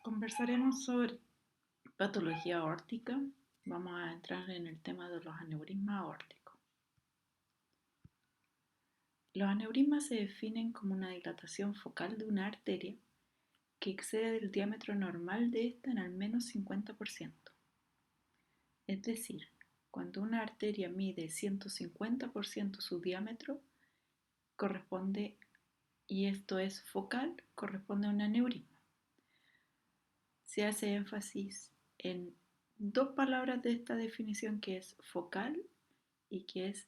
Conversaremos sobre patología aórtica. Vamos a entrar en el tema de los aneurismas aórticos. Los aneurismas se definen como una dilatación focal de una arteria que excede el diámetro normal de esta en al menos 50%. Es decir, cuando una arteria mide 150% su diámetro, corresponde, y esto es focal, corresponde a un aneurisma. Se hace énfasis en dos palabras de esta definición, que es focal y que es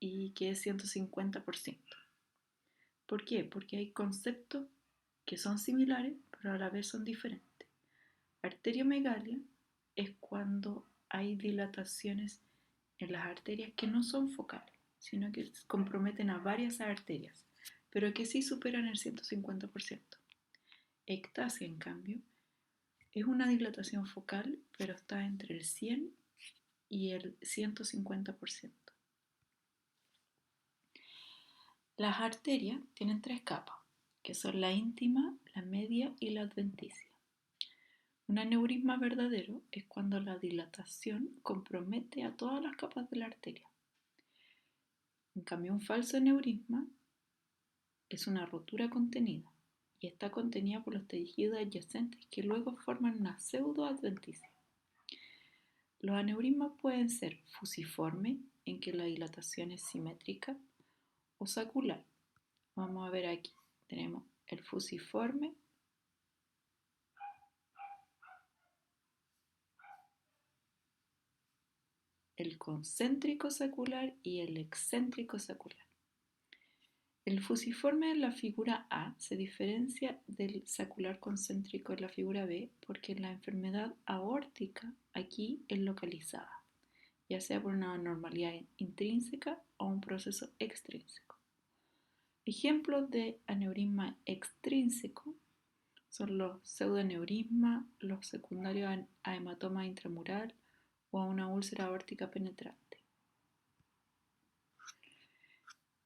150%. ¿Por qué? Porque hay conceptos que son similares, pero a la vez son diferentes. Arteriomegalia es cuando hay dilataciones en las arterias que no son focales, sino que comprometen a varias arterias, pero que sí superan el 150%. Ectasia, en cambio, es una dilatación focal, pero está entre el 100 y el 150%. Las arterias tienen tres capas, que son la íntima, la media y la adventicia. Un aneurisma verdadero es cuando la dilatación compromete a todas las capas de la arteria. En cambio, un falso aneurisma es una rotura contenida y está contenida por los tejidos adyacentes que luego forman una pseudoadventicia. Los aneurismas pueden ser fusiformes, en que la dilatación es simétrica, o sacular. Vamos a ver aquí, tenemos el fusiforme, el concéntrico sacular y el excéntrico sacular. El fusiforme en la figura A se diferencia del sacular concéntrico en la figura B porque la enfermedad aórtica aquí es localizada, ya sea por una anormalidad intrínseca o un proceso extrínseco. Ejemplos de aneurisma extrínseco son los pseudoaneurismas, los secundarios a hematoma intramural o a una úlcera aórtica penetrante.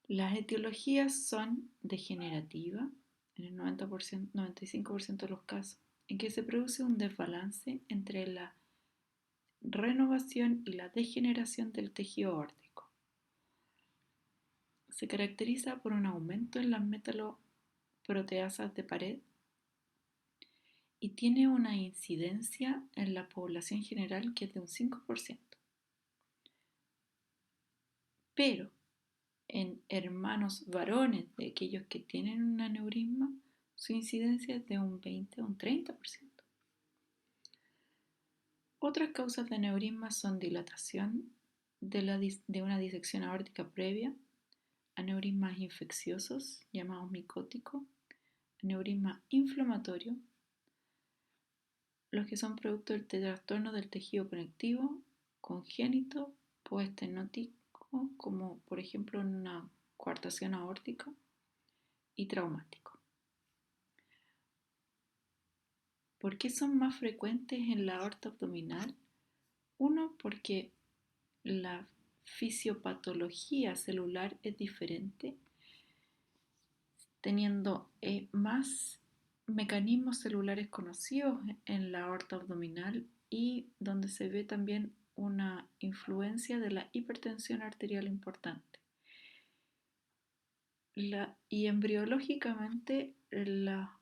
Las etiologías son degenerativas, en el 95% de los casos, en que se produce un desbalance entre la renovación y la degeneración del tejido aórtico. Se caracteriza por un aumento en las metaloproteasas de pared y tiene una incidencia en la población general que es de un 5%. Pero en hermanos varones de aquellos que tienen un aneurisma, su incidencia es de un 20 a un 30%. Otras causas de aneurisma son dilatación de una disección aórtica previa, aneurismas infecciosos llamados micóticos, aneurisma inflamatorio, los que son producto del trastorno del tejido conectivo, congénito, postestenótico, como por ejemplo en una coartación aórtica, y traumático. ¿Por qué son más frecuentes en la aorta abdominal? Uno, porque la fisiopatología celular es diferente, teniendo más mecanismos celulares conocidos en la aorta abdominal y donde se ve también una influencia de la hipertensión arterial importante. Y embriológicamente la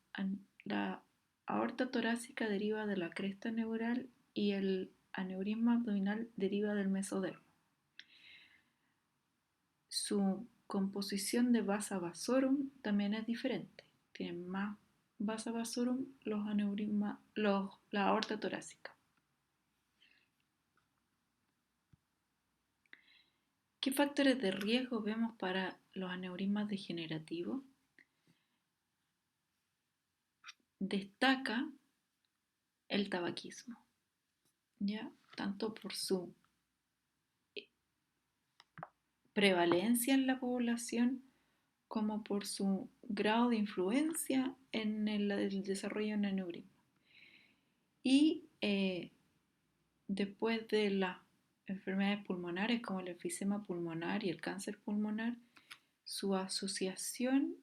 aorta torácica deriva de la cresta neural y el aneurisma abdominal deriva del mesodermo. Su composición de vasa vasorum también es diferente. Tienen más vasa vasorum la aorta torácica. ¿Qué factores de riesgo vemos para los aneurismas degenerativos? Destaca el tabaquismo, ¿ya? Tanto por su prevalencia en la población como por su grado de influencia en el desarrollo de un aneurisma. Y después de las enfermedades pulmonares como el enfisema pulmonar y el cáncer pulmonar, su asociación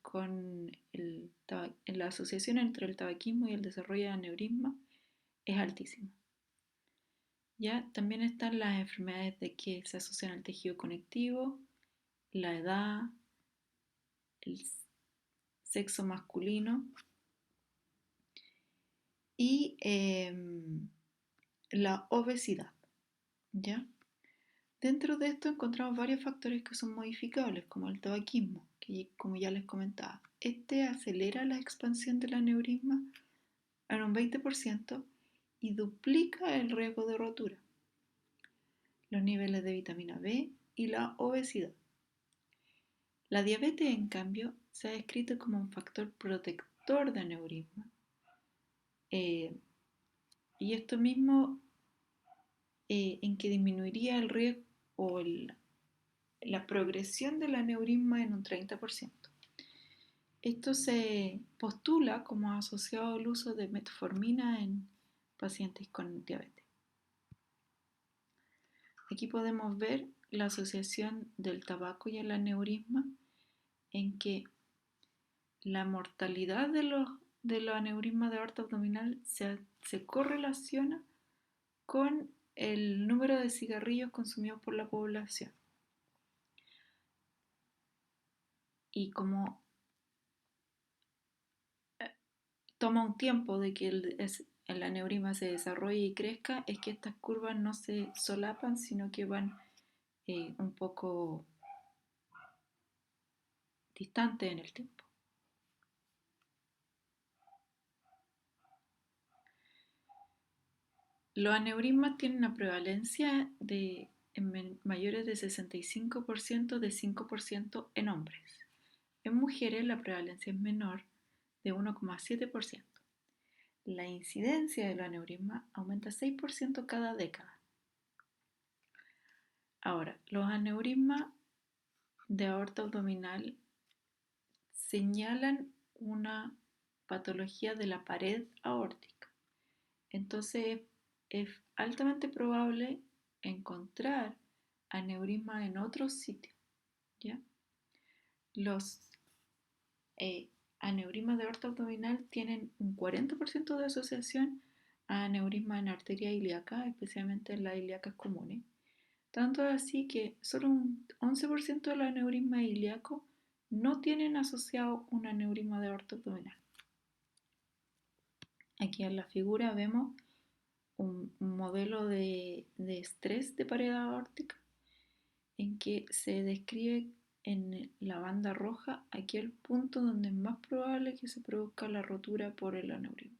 con la asociación entre el tabaquismo y el desarrollo de aneurisma es altísima. Ya también están las enfermedades que se asocian al tejido conectivo, la edad, el sexo masculino y la obesidad. ¿Ya? Dentro de esto encontramos varios factores que son modificables, como el tabaquismo, que como ya les comentaba, este acelera la expansión del aneurisma en un 20% y duplica el riesgo de rotura, los niveles de vitamina B y la obesidad. La diabetes, en cambio, se ha descrito como un factor protector de aneurisma. Y esto mismo en que disminuiría el riesgo o la progresión del aneurisma en un 30%. Esto se postula como asociado al uso de metformina en pacientes con diabetes. Aquí podemos ver la asociación del tabaco y el aneurisma, en que la mortalidad de los aneurismas de aorta abdominal se correlaciona con el número de cigarrillos consumidos por la población. Y como toma un tiempo de que el aneurisma se desarrolle y crezca, es que estas curvas no se solapan, sino que van un poco distantes en el tiempo. Los aneurismas tienen una prevalencia en mayores de 65% de 5% en hombres. En mujeres la prevalencia es menor, de 1,7%. La incidencia del aneurisma aumenta 6% cada década. Ahora, los aneurismas de aorta abdominal señalan una patología de la pared aórtica. Entonces es altamente probable encontrar aneurisma en otros sitios. ¿Ya? Los aneurismas de aorta abdominal tienen un 40% de asociación a aneurisma en arteria ilíaca, especialmente en las ilíacas comunes. Tanto así que solo un 11% de los aneurismas ilíacos no tienen asociado un aneurisma de aorta abdominal. Aquí en la figura vemos un modelo de estrés de pared aórtica en que se describe en la banda roja aquel punto donde es más probable que se produzca la rotura por el aneurisma.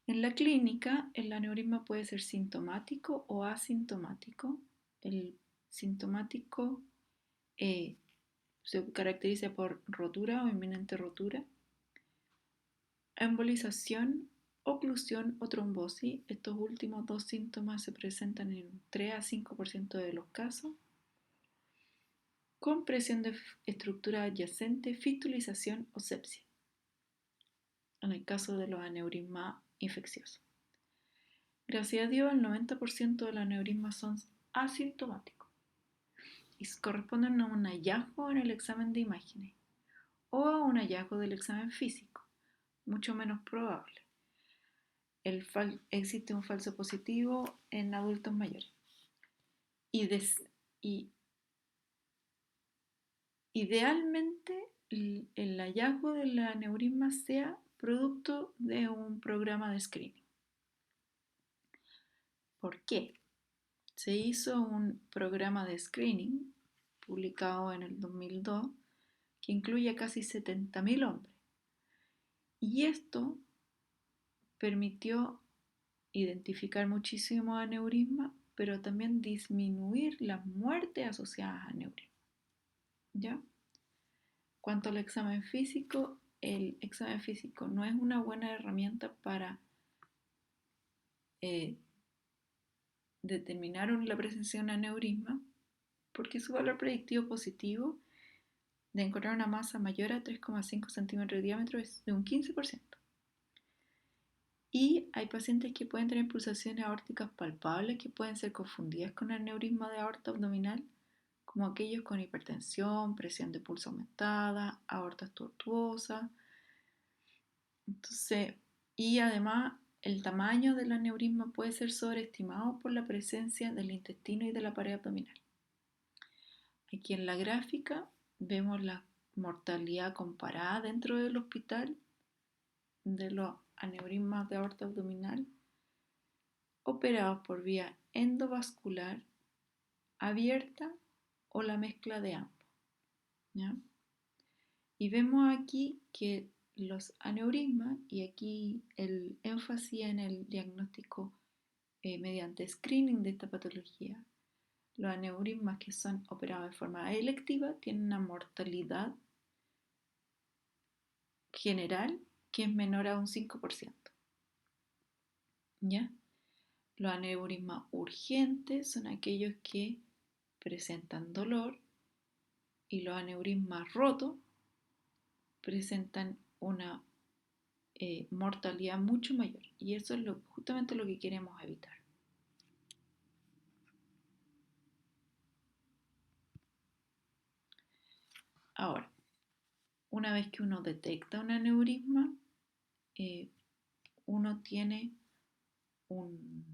En la clínica, el aneurisma puede ser sintomático o asintomático. El sintomático se caracteriza por rotura o inminente rotura, embolización, oclusión o trombosis. Estos últimos dos síntomas se presentan en un 3 a 5% de los casos. Compresión de estructura adyacente, fistulización o sepsia, en el caso de los aneurismas infecciosos. Gracias a Dios, el 90% de los aneurismas son asintomáticos y corresponden a un hallazgo en el examen de imágenes o a un hallazgo del examen físico, mucho menos probable. Existe un falso positivo en adultos mayores. Y idealmente el hallazgo del aneurisma sea producto de un programa de screening. ¿Por qué? Se hizo un programa de screening publicado en el 2002 que incluye a casi 70.000 hombres. Y esto permitió identificar muchísimos aneurismas, pero también disminuir las muertes asociadas a aneurismas. ¿Ya? Cuanto al examen físico, el examen físico no es una buena herramienta para determinar la presencia de un aneurisma, porque su valor predictivo positivo de encontrar una masa mayor a 3,5 centímetros de diámetro es de un 15%. Y hay pacientes que pueden tener pulsaciones aórticas palpables que pueden ser confundidas con aneurisma de aorta abdominal, como aquellos con hipertensión, presión de pulso aumentada, aortas tortuosas. Entonces, y además el tamaño del aneurisma puede ser sobreestimado por la presencia del intestino y de la pared abdominal. Aquí en la gráfica vemos la mortalidad comparada dentro del hospital de los aneurismas de aorta abdominal operados por vía endovascular, abierta o la mezcla de ambos, ¿ya? Y vemos aquí que los aneurismas, y aquí el énfasis en el diagnóstico mediante screening de esta patología, los aneurismas que son operados de forma electiva tienen una mortalidad general que es menor a un 5%, ¿ya? Los aneurismas urgentes son aquellos que presentan dolor y los aneurismas rotos presentan una mortalidad mucho mayor, y eso es justamente lo que queremos evitar. Ahora, una vez que uno detecta un aneurisma, uno tiene un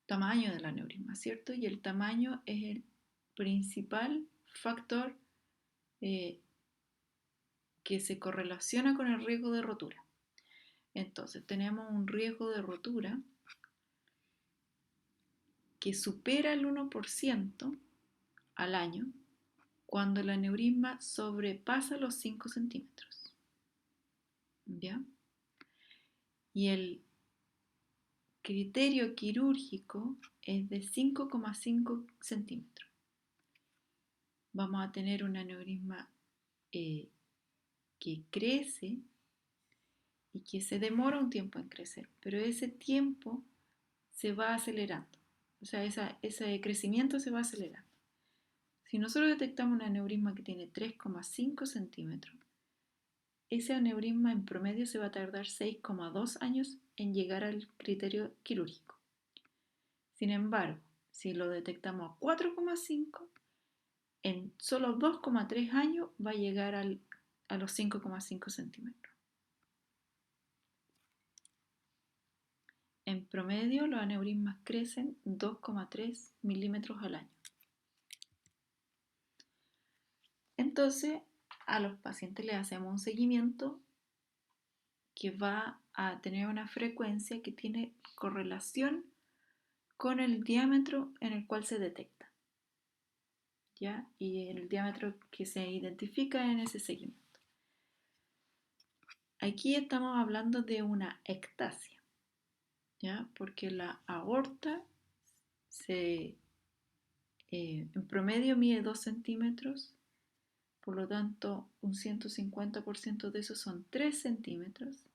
tamaño del aneurisma, ¿cierto? Y el tamaño es el principal factor que se correlaciona con el riesgo de rotura. Entonces, tenemos un riesgo de rotura que supera el 1% al año cuando el aneurisma sobrepasa los 5 centímetros. ¿Ya? Y el criterio quirúrgico es de 5,5 centímetros. Vamos a tener un aneurisma que crece y que se demora un tiempo en crecer, pero ese tiempo se va acelerando. O sea, ese crecimiento se va acelerando. Si nosotros detectamos un aneurisma que tiene 3,5 centímetros, ese aneurisma en promedio se va a tardar 6,2 años en llegar al criterio quirúrgico. Sin embargo, si lo detectamos a 4,5, en solo 2,3 años va a llegar a los 5,5 centímetros. En promedio, los aneurismas crecen 2,3 milímetros al año. Entonces, a los pacientes les hacemos un seguimiento que va a tener una frecuencia que tiene correlación con el diámetro en el cual se detecta, ¿ya? Y el diámetro que se identifica en ese seguimiento. Aquí estamos hablando de una ectasia, ¿ya? Porque la aorta en promedio mide 2 centímetros, por lo tanto un 150% de eso son 3 centímetros.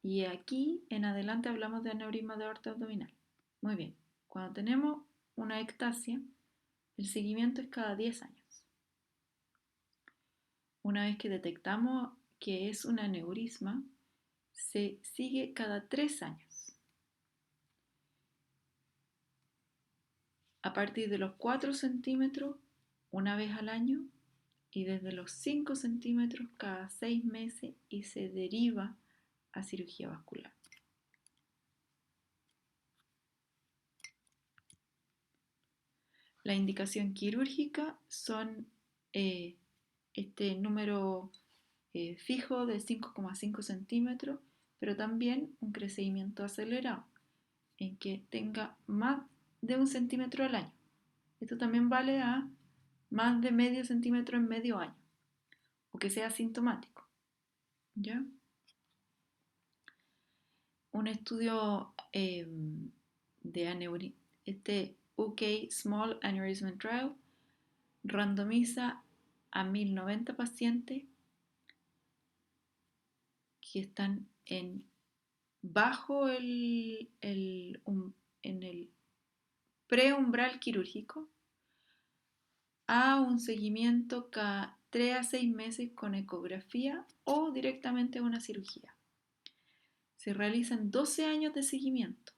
Y aquí en adelante hablamos de aneurisma de aorta abdominal. Muy bien, cuando tenemos una ectasia, el seguimiento es cada 10 años. Una vez que detectamos que es un aneurisma, se sigue cada 3 años. A partir de los 4 centímetros, una vez al año, y desde los 5 centímetros cada 6 meses, y se deriva a cirugía vascular. La indicación quirúrgica son este número fijo de 5,5 centímetros, pero también un crecimiento acelerado, en que tenga más de 1 centímetro al año. Esto también vale a más de medio centímetro en medio año, o que sea asintomático, ¿ya? Un estudio de aneurisma, este UK Small Aneurysm Trial, randomiza a 1090 pacientes que están bajo en el preumbral quirúrgico a un seguimiento cada 3 a 6 meses con ecografía o directamente a una cirugía. se realizan 12 años de seguimiento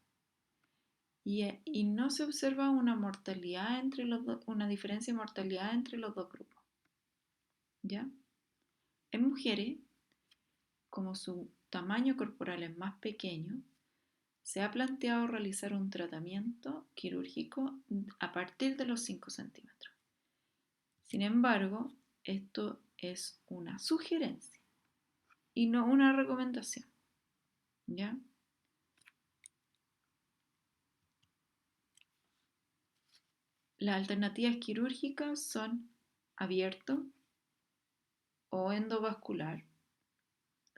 y no se observa una mortalidad entre una diferencia de mortalidad entre los dos grupos. ¿Ya? En mujeres, como su tamaño corporal es más pequeño, se ha planteado realizar un tratamiento quirúrgico a partir de los 5 centímetros. Sin embargo, esto es una sugerencia y no una recomendación. ¿Ya? Las alternativas quirúrgicas son abierto o endovascular.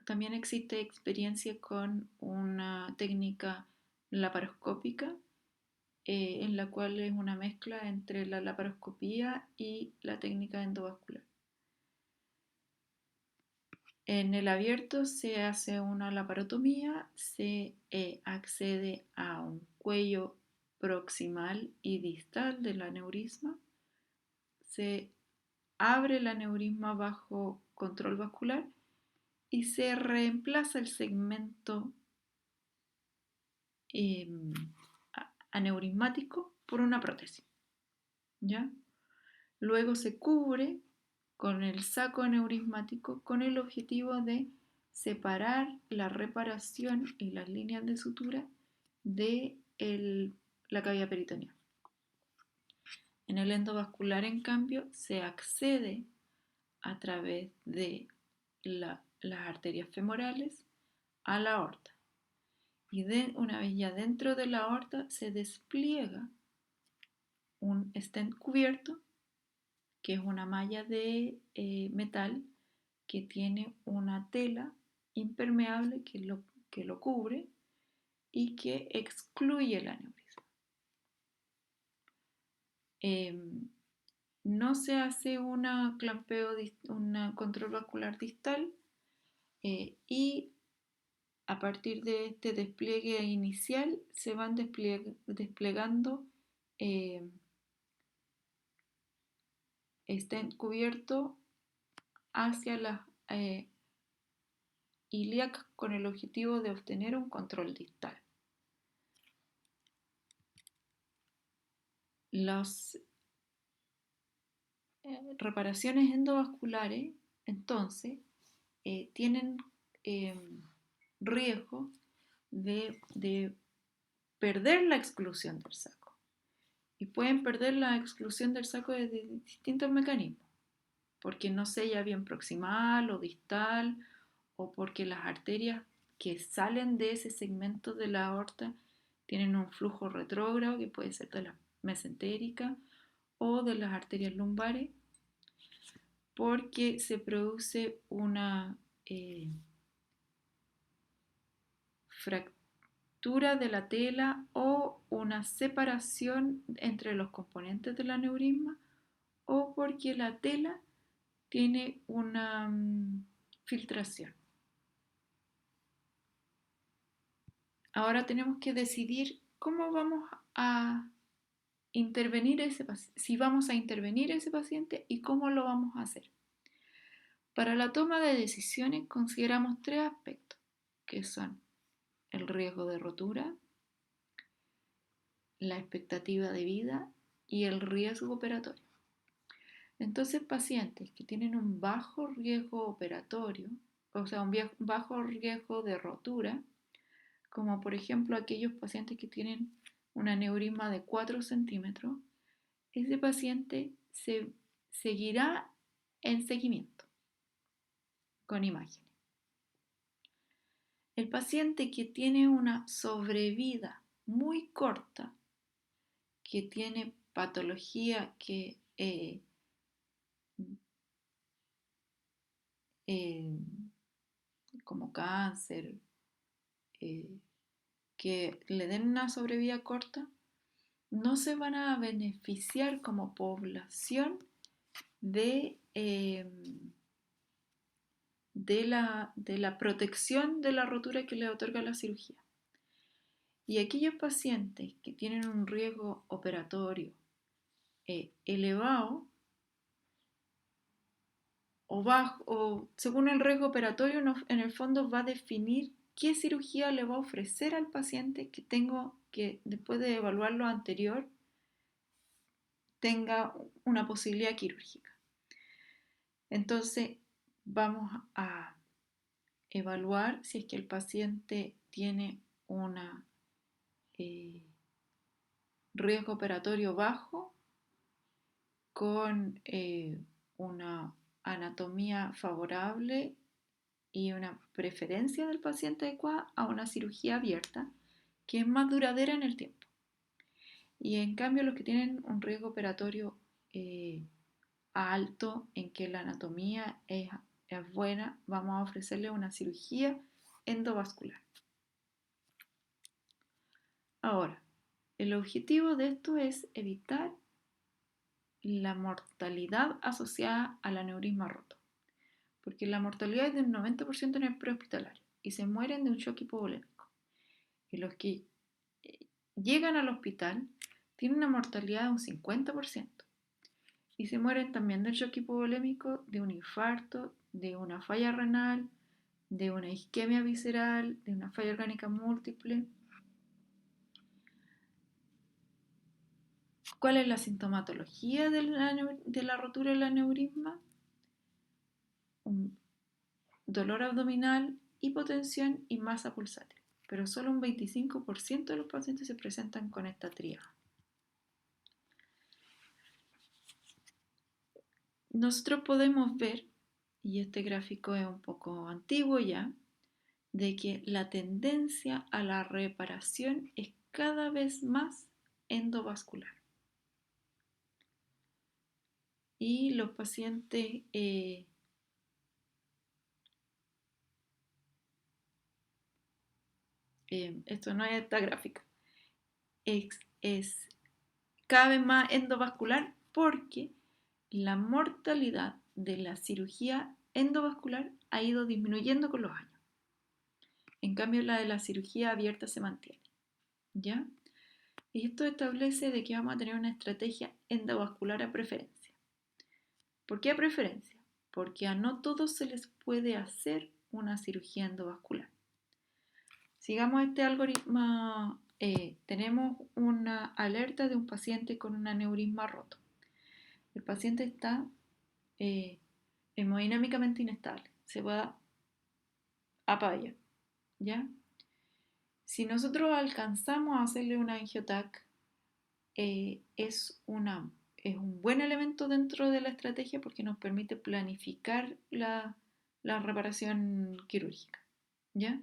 También existe experiencia con una técnica laparoscópica, en la cual es una mezcla entre la laparoscopía y la técnica endovascular. En el abierto se hace una laparotomía, se accede a un cuello proximal y distal del aneurisma, se abre el aneurisma bajo control vascular y se reemplaza el segmento aneurismático por una prótesis. ¿Ya? Luego se cubre con el saco aneurismático con el objetivo de separar la reparación y las líneas de sutura de la cavidad peritoneal. En el endovascular, en cambio, se accede a través de las arterias femorales a la aorta. Y una vez ya dentro de la aorta se despliega un stent cubierto, que es una malla de metal que tiene una tela impermeable que lo cubre y que excluye el aneurisma. No se hace un control vascular distal, y a partir de este despliegue inicial se van desplegando stent cubierto hacia la ilíaca con el objetivo de obtener un control distal. Las reparaciones endovasculares, entonces, tienen riesgo de perder la exclusión del saco. Y pueden perder la exclusión del saco de distintos mecanismos, porque no sella bien proximal o distal, o porque las arterias que salen de ese segmento de la aorta tienen un flujo retrógrado, que puede ser de la mesentérica o de las arterias lumbares, porque se produce una fractura de la tela o una separación entre los componentes del aneurisma, o porque la tela tiene una filtración. Ahora tenemos que decidir cómo vamos a intervenir si vamos a intervenir ese paciente y cómo lo vamos a hacer. Para la toma de decisiones consideramos 3 aspectos, que son el riesgo de rotura, la expectativa de vida y el riesgo operatorio. Entonces, pacientes que tienen un bajo riesgo operatorio, o sea, un bajo riesgo de rotura, como por ejemplo aquellos pacientes que tienen un aneurisma de 4 centímetros, ese paciente se seguirá en seguimiento con imágenes. El paciente que tiene una sobrevida muy corta, que tiene patología como cáncer, que le den una sobrevida corta, no se van a beneficiar como población de la protección de la rotura que le otorga la cirugía. Y aquellos pacientes que tienen un riesgo operatorio elevado o bajo, o según el riesgo operatorio, en el fondo va a definir qué cirugía le va a ofrecer al paciente que tengo que, después de evaluar lo anterior, tenga una posibilidad quirúrgica. Entonces, vamos a evaluar si es que el paciente tiene un riesgo operatorio bajo con una anatomía favorable y una preferencia del paciente adecuada a una cirugía abierta que es más duradera en el tiempo. Y en cambio los que tienen un riesgo operatorio alto en que la anatomía es buena, vamos a ofrecerle una cirugía endovascular. Ahora, el objetivo de esto es evitar la mortalidad asociada al aneurisma roto, porque la mortalidad es del 90% en el prehospitalario y se mueren de un shock hipovolémico. Y los que llegan al hospital tienen una mortalidad de un 50% y se mueren también del shock hipovolémico, de un infarto, de una falla renal, de una isquemia visceral, de una falla orgánica múltiple. ¿Cuál es la sintomatología de la rotura del aneurisma? Un dolor abdominal, hipotensión y masa pulsátil. Pero solo un 25% de los pacientes se presentan con esta tríada. Nosotros podemos ver, y este gráfico es un poco antiguo ya, de que la tendencia a la reparación es cada vez más endovascular. Y los pacientes esto no es esta gráfica, es cada vez más endovascular porque la mortalidad de la cirugía endovascular ha ido disminuyendo con los años. En cambio, la de la cirugía abierta se mantiene. ¿Ya? Y esto establece de que vamos a tener una estrategia endovascular a preferencia. ¿Por qué a preferencia? Porque a no todos se les puede hacer una cirugía endovascular. Sigamos este algoritmo. Tenemos una alerta de un paciente con un aneurisma roto. El paciente está hemodinámicamente inestable, se va a pabellón, ¿ya? Si nosotros alcanzamos a hacerle una angiotac, es un buen elemento dentro de la estrategia porque nos permite planificar la reparación quirúrgica, ¿ya?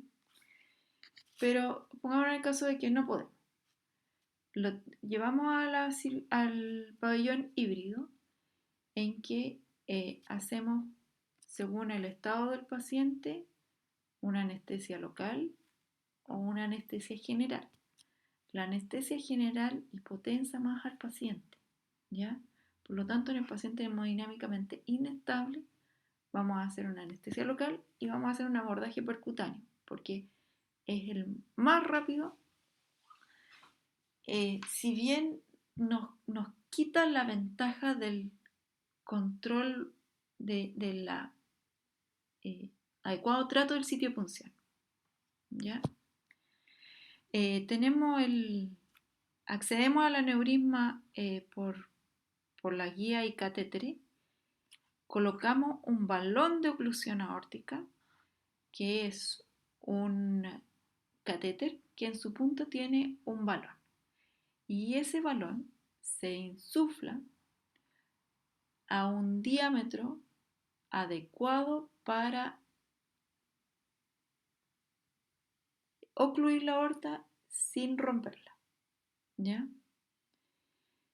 Pero pongamos en el caso de que no podemos. Lo llevamos al pabellón híbrido en que hacemos, según el estado del paciente, una anestesia local o una anestesia general. La anestesia general hipotensa más al paciente, ¿ya? Por lo tanto, en el paciente hemodinámicamente inestable, vamos a hacer una anestesia local y vamos a hacer un abordaje percutáneo, porque es el más rápido. Si bien nos quita la ventaja del control de la adecuado trato del sitio de punción, ¿ya? Accedemos al aneurisma por la guía y catéteres, colocamos un balón de oclusión aórtica, que es un catéter que en su punta tiene un balón. Y ese balón se insufla a un diámetro adecuado para ocluir la aorta sin romperla, ¿ya?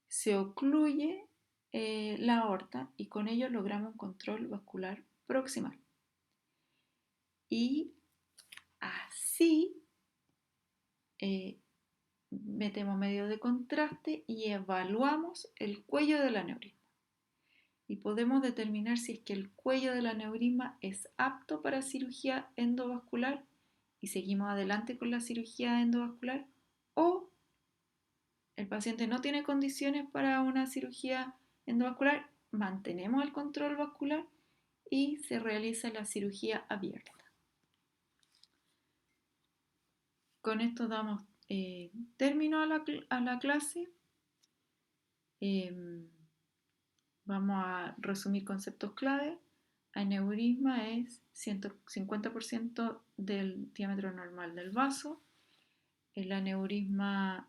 Se ocluye la aorta y con ello logramos un control vascular proximal. Y así metemos medio de contraste y evaluamos el cuello del aneurisma. Y podemos determinar si es que el cuello del aneurisma es apto para cirugía endovascular y seguimos adelante con la cirugía endovascular, o el paciente no tiene condiciones para una cirugía endovascular, mantenemos el control vascular y se realiza la cirugía abierta. Con esto damos término a la clase. Vamos a resumir conceptos clave. Aneurisma es 50% del diámetro normal del vaso. El aneurisma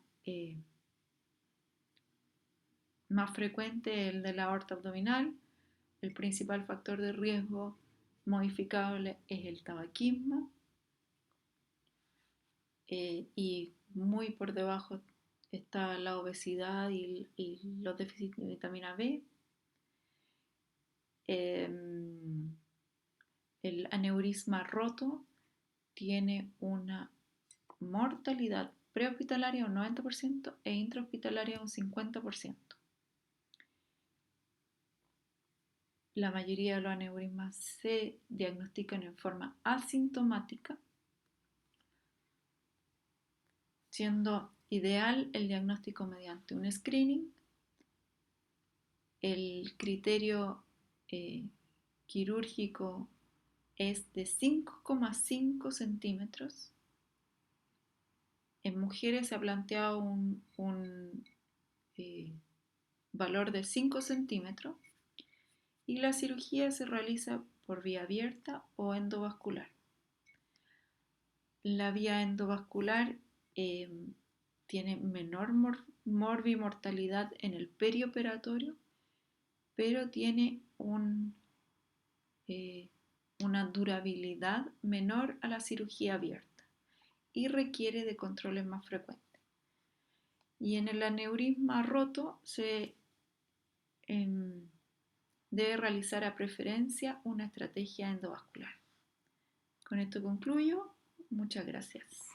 más frecuente es el de la aorta abdominal. El principal factor de riesgo modificable es el tabaquismo. Y muy por debajo está la obesidad y los déficits de vitamina B. El aneurisma roto tiene una mortalidad prehospitalaria un 90% e intrahospitalaria un 50%. La mayoría de los aneurismas se diagnostican en forma asintomática, siendo ideal el diagnóstico mediante un screening. El criterio quirúrgico es de 5,5 centímetros. En mujeres se ha planteado un valor de 5 centímetros y la cirugía se realiza por vía abierta o endovascular. La vía endovascular tiene menor morbimortalidad en el perioperatorio, pero tiene una durabilidad menor a la cirugía abierta y requiere de controles más frecuentes. Y en el aneurisma roto se debe realizar a preferencia una estrategia endovascular. Con esto concluyo. Muchas gracias.